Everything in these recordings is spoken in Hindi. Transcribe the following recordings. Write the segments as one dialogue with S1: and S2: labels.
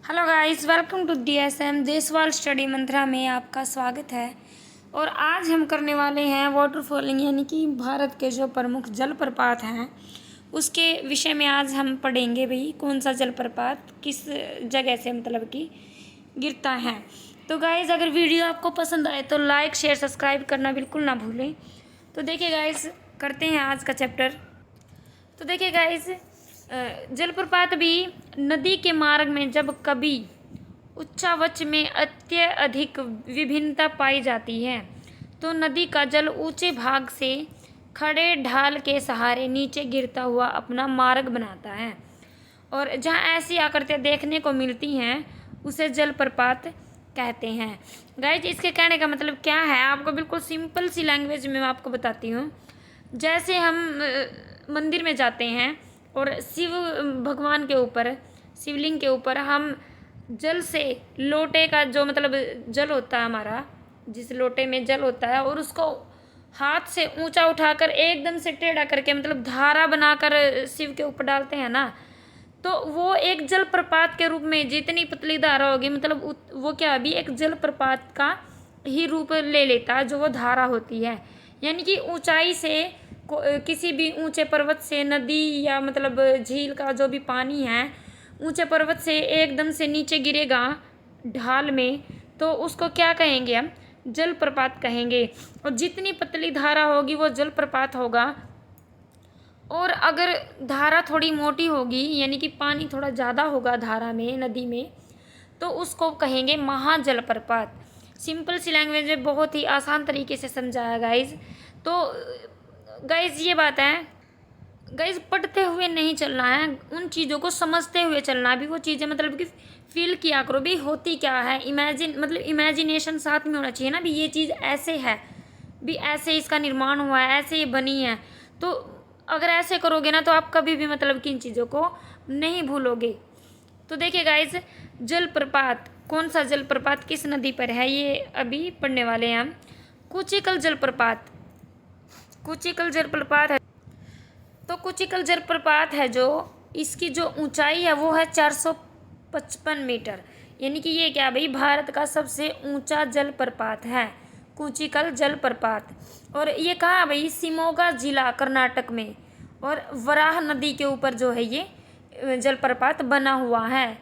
S1: Hello guys, welcome to DSM Deshwal study Mantra में आपका स्वागत है। और आज हम करने वाले हैं वाटरफॉलिंग यानी कि भारत के जो प्रमुख जलप्रपात हैं उसके विषय में आज हम पढ़ेंगे भाई कौन सा जलप्रपात किस जगह से मतलब कि गिरता है। तो गाइस, अगर वीडियो आपको पसंद आए तो लाइक शेयर सब्सक्राइब करना बिल्कुल ना भूलें। तो देखिए गाइस, करते हैं आज का चैप्टर। तो देखिए गाइस, जलप्रपात भी नदी के मार्ग में जब कभी उच्चावच में अत्यधिक विभिन्नता पाई जाती है तो नदी का जल ऊंचे भाग से खड़े ढाल के सहारे नीचे गिरता हुआ अपना मार्ग बनाता है और जहाँ ऐसी आकृतियाँ देखने को मिलती हैं उसे जलप्रपात कहते हैं। गाइज, इसके कहने का मतलब क्या है, आपको बिल्कुल सिंपल सी लैंग्वेज में मैं आपको बताती हूँ। जैसे हम मंदिर में जाते हैं और शिव भगवान के ऊपर, शिवलिंग के ऊपर हम जल से लोटे का जो मतलब जल होता है हमारा, जिस लोटे में जल होता है और उसको हाथ से ऊंचा उठाकर एकदम से टेढ़ा करके मतलब धारा बनाकर शिव के ऊपर डालते हैं ना, तो वो एक जलप्रपात के रूप में जितनी पतली धारा होगी मतलब वो क्या अभी एक जलप्रपात का ही रूप ले लेता है जो वो धारा होती है। यानी कि ऊंचाई से किसी भी ऊंचे पर्वत से नदी या मतलब झील का जो भी पानी है ऊंचे पर्वत से एकदम से नीचे गिरेगा ढाल में, तो उसको क्या कहेंगे हम, जलप्रपात कहेंगे। और जितनी पतली धारा होगी वो जलप्रपात होगा। और अगर धारा थोड़ी मोटी होगी यानी कि पानी थोड़ा ज़्यादा होगा धारा में, नदी में, तो उसको कहेंगे महाजलप्रपात। सिंपल सी लैंग्वेज में बहुत ही आसान तरीके से समझाया गाइज। तो गाइज ये बात है, गाइज पढ़ते हुए नहीं चलना है, उन चीज़ों को समझते हुए चलना है। भी वो चीज़ें मतलब कि फील किया करो भी होती क्या है, इमेजिनेशन साथ में होना चाहिए ना, भी ये चीज़ ऐसे है, भी ऐसे इसका निर्माण हुआ है, ऐसे ये बनी है। तो अगर ऐसे करोगे ना तो आप कभी भी मतलब कि इन चीज़ों को नहीं भूलोगे। तो देखिए गाइज, जलप्रपात, कौन सा जलप्रपात किस नदी पर है ये अभी पढ़ने वाले हैं हम। कुचिकल जलप्रपात, कुचिकल जलप्रपात है। तो कुचिकल जलप्रपात है जो, इसकी जो ऊंचाई है वो है 455 मीटर। यानी कि ये क्या भाई भारत का सबसे ऊंचा जलप्रपात है कुचिकल जलप्रपात। और ये कहाँ भाई, शिमोगा जिला कर्नाटक में, और वराह नदी के ऊपर जो है ये जलप्रपात बना हुआ है।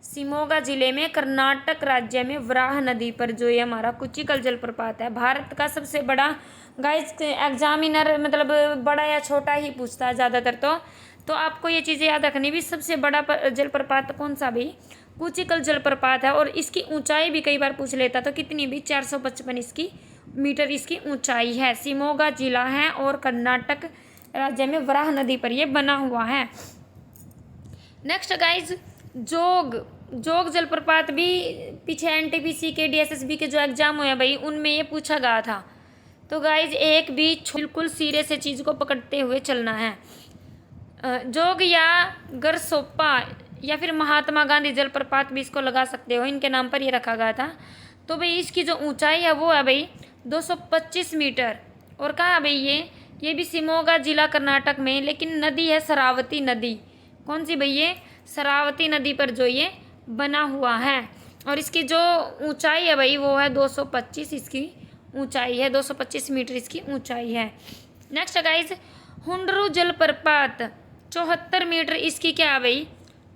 S1: शिमोगा जिले में कर्नाटक राज्य में वराह नदी पर जो ये हमारा कुचिकल जलप्रपात है, भारत का सबसे बड़ा। गाइस, एग्जामिनर मतलब बड़ा या छोटा ही पूछता है ज़्यादातर। तो आपको ये चीज़ें याद रखनी भी, सबसे बड़ा जलप्रपात कौन सा भी, कुचिकल जलप्रपात है। और इसकी ऊंचाई भी कई बार पूछ लेता, तो कितनी भी 455 इसकी मीटर इसकी ऊंचाई है। शिमोगा जिला है और कर्नाटक राज्य में वराह नदी पर यह बना हुआ है। नेक्स्ट गाइज, जोग जलप्रपात भी पीछे NTPC के DSSB के जो एग्जाम हुए भाई उनमें ये पूछा गया था। तो गाइज एक भी बिल्कुल सिरे से चीज़ को पकड़ते हुए चलना है। जोग या गरसोप्पा या फिर महात्मा गांधी जलप्रपात भी इसको लगा सकते हो, इनके नाम पर ये रखा गया था। तो भाई इसकी जो ऊंचाई है वो है भाई 225 मीटर। और कहाँ है भाई ये भी शिमोगा जिला कर्नाटक में, लेकिन नदी है शरावती नदी। कौन सी भाई, ये शरावती नदी पर जो ये बना हुआ है। और इसकी जो ऊंचाई है भाई वो है 225, इसकी ऊंचाई है 225 मीटर इसकी ऊंचाई है। नेक्स्ट गाइज, हुंडरू जलप्रपात 74 मीटर इसकी क्या है भाई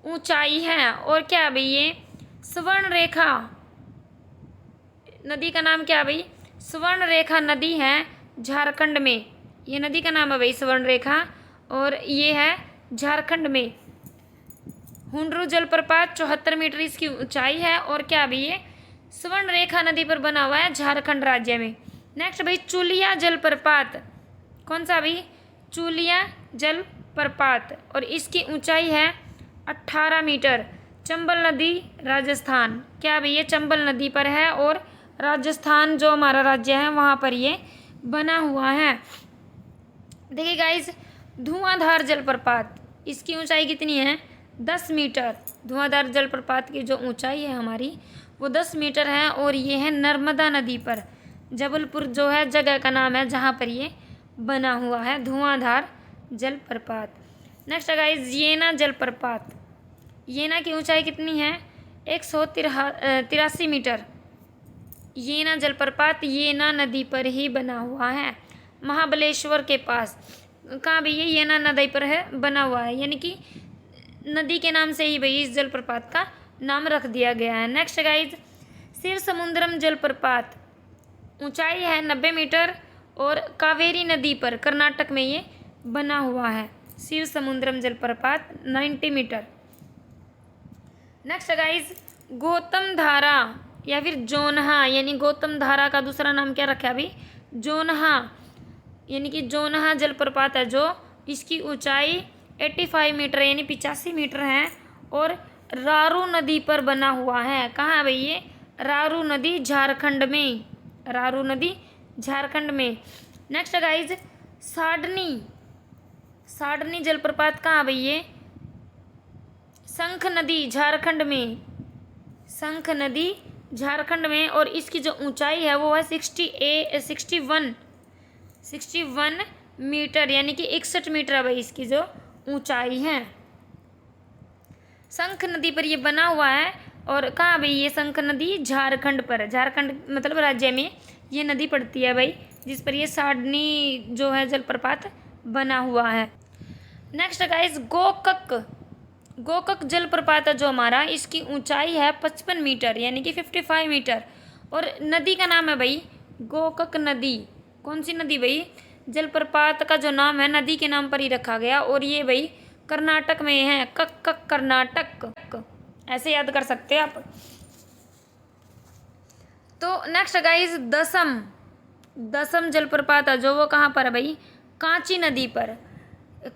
S1: ऊंचाई है। और क्या है भाई, ये स्वर्ण रेखा नदी का नाम क्या है भाई, स्वर्ण रेखा नदी है झारखंड में। ये नदी का नाम है भाई स्वर्ण रेखा और ये है झारखंड में। हुंडरू जलप्रपात 74 मीटर इसकी ऊंचाई है और क्या भाई ये स्वर्ण रेखा नदी पर बना हुआ है झारखंड राज्य में। नेक्स्ट भाई, चुलिया जलप्रपात, कौन सा भाई, चुलिया जलप्रपात, और इसकी ऊंचाई है 18 मीटर। चंबल नदी राजस्थान, क्या भाई ये चंबल नदी पर है और राजस्थान जो हमारा राज्य है वहाँ पर ये बना हुआ है। देखिए गाइज, धुआंधार जलप्रपात, इसकी ऊंचाई कितनी है 10 मीटर। धुआंधार जलप्रपात की जो ऊंचाई है हमारी वो 10 मीटर है और ये है नर्मदा नदी पर। जबलपुर जो है जगह का नाम है जहाँ पर ये बना हुआ है धुआंधार जलप्रपात। नेक्स्ट गाइज, येना जलप्रपात, येना की ऊंचाई कितनी है 183 मीटर। येना जलप्रपात येना नदी पर ही बना हुआ है, महाबलेश्वर के पास। कहाँ भाई, ये येना नदी पर है, बना हुआ है, यानी कि नदी के नाम से ही भाई इस जलप्रपात का नाम रख दिया गया है। नेक्स्ट गाइज, शिव समुद्रम जलप्रपात, ऊंचाई है 90 मीटर और कावेरी नदी पर कर्नाटक में ये बना हुआ है। शिव समुद्रम जलप्रपात 90 मीटर। नेक्स्ट गाइज, गौतम धारा या फिर जोनहा, यानी गौतम धारा का दूसरा नाम क्या रखा है अभी, जोनहा, यानी कि जोनहा जलप्रपात है जो, इसकी ऊंचाई 85 मीटर यानी 85 मीटर है और रारू नदी पर बना हुआ है। कहाँ है भाई ये, रारू नदी झारखंड में, रारू नदी झारखंड में। नेक्स्ट गाइज, साडनी, साडनी जलप्रपात कहाँ है भाई ये, शंख नदी झारखंड में, शंख नदी झारखंड में और इसकी जो ऊंचाई है वो है 61 मीटर यानी कि 61 मीटर है भाई इसकी जो ऊंचाई है। शंख नदी पर ये बना हुआ है और कहाँ भाई ये शंख नदी, झारखंड पर, झारखंड मतलब राज्य में ये नदी पड़ती है भाई, जिस पर ये साडनी जो है जलप्रपात बना हुआ है। नेक्स्ट गाइस, गोकक, गोकक जलप्रपात है जो हमारा, इसकी ऊंचाई है 55 मीटर यानी कि 55 मीटर और नदी का नाम है भाई गोकक नदी। कौन सी नदी भाई, जलप्रपात का जो नाम है नदी के नाम पर ही रखा गया और ये भाई कर्नाटक में है, कक कर्नाटक, ऐसे याद कर सकते हैं आप। तो नेक्स्ट गाइस, दसम जलप्रपात है जो, वो कहाँ पर है भाई, कांची नदी पर।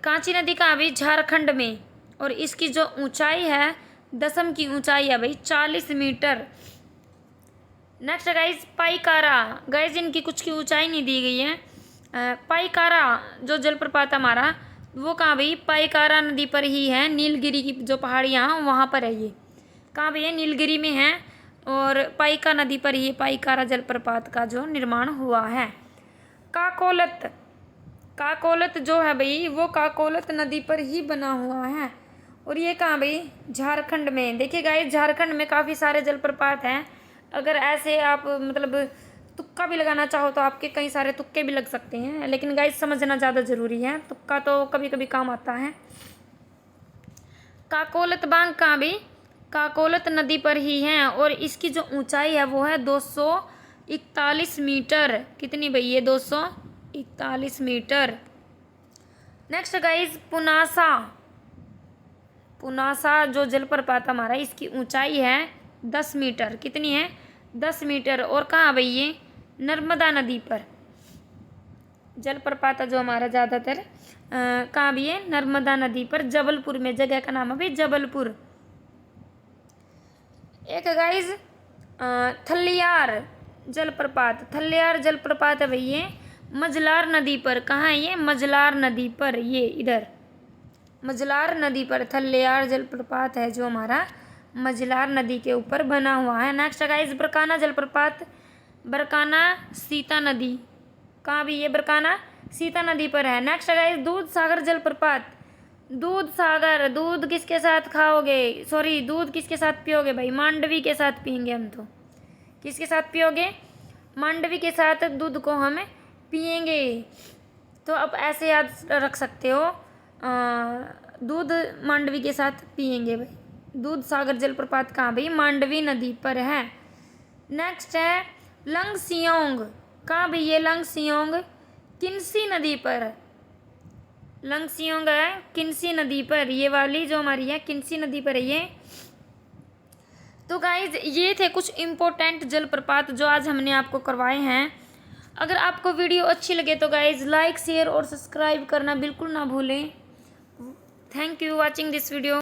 S1: कांची नदी कहाँ भाई, झारखंड में और इसकी जो ऊंचाई है, दसम की ऊंचाई है भाई 40 मीटर। नेक्स्ट गाइस, पाईकारा, गाइस इनकी कुछ की ऊंचाई नहीं दी गई है। पाईकारा जो जलप्रपात हमारा, वो कहाँ भाई, पाईकारा नदी पर ही है, नीलगिरी की जो पहाड़ियाँ हैं वहाँ पर है ये। कहाँ भाई, नीलगिरी में है और पाईका नदी पर ही पाईकारा जलप्रपात का जो निर्माण हुआ है। काकोलत, काकोलत जो है भाई वो काकोलत नदी पर ही बना हुआ है और ये कहाँ भाई, झारखंड में। देखिए गाइस, झारखंड में काफ़ी सारे जलप्रपात हैं। अगर ऐसे आप मतलब तुक्का भी लगाना चाहो तो आपके कई सारे तुक्के भी लग सकते हैं, लेकिन गाइस समझना ज़्यादा ज़रूरी है, तुक्का तो कभी कभी काम आता है। काकोलत बांध कहाँ भी, काकोलत नदी पर ही है और इसकी जो ऊंचाई है वो है 241 मीटर। कितनी भाई ये, 241 metre. Next guys, Punasa, Punasa जो जलप्रपात हमारा, इसकी ऊंचाई है 10 मीटर। कितनी है, 10 मीटर और कहाँ भाई ये, नर्मदा नदी पर जलप्रपात जो हमारा ज़्यादातर कहाँ भी है, नर्मदा नदी पर, जबलपुर में। जगह का नाम है भाई जबलपुर। एक गाइज, थल्लियार जलप्रपात, थल्लियार जलप्रपात है भाई ये मजलार नदी पर। कहाँ है ये, मजलार नदी पर, ये इधर मजलार नदी पर थल्लियार जलप्रपात है जो हमारा मजलार नदी के ऊपर बना हुआ है। नेक्स्ट गाइज, बरकाना जलप्रपात, बरकाना सीता नदी। कहाँ भी ये, बरकाना सीता नदी पर है। नेक्स्ट गाइज, दूध सागर जलप्रपात, दूध सागर, दूध किसके साथ खाओगे, सॉरी दूध किसके साथ पियोगे भाई, मांडवी के साथ पियेंगे हम तो। किसके साथ पियोगे, मांडवी के साथ दूध को हम पियेंगे। तो आप ऐसे याद रख सकते हो, दूध मांडवी के साथ पियेंगे भाई। दूध सागर जलप्रपात कहाँ भाई, मांडवी नदी पर है। नेक्स्ट है लंगसियोंग, कहाँ भाई ये, लंगसियोंग किन्सी नदी पर, लंगसियोंग है किन्सी नदी पर, ये वाली जो हमारी है किन्सी नदी पर है ये। तो गाइज ये थे कुछ इम्पोर्टेंट जलप्रपात जो आज हमने आपको करवाए हैं। अगर आपको वीडियो अच्छी लगे तो गाइज लाइक, शेयर और सब्सक्राइब करना बिल्कुल ना भूलें। Thank you watching this video.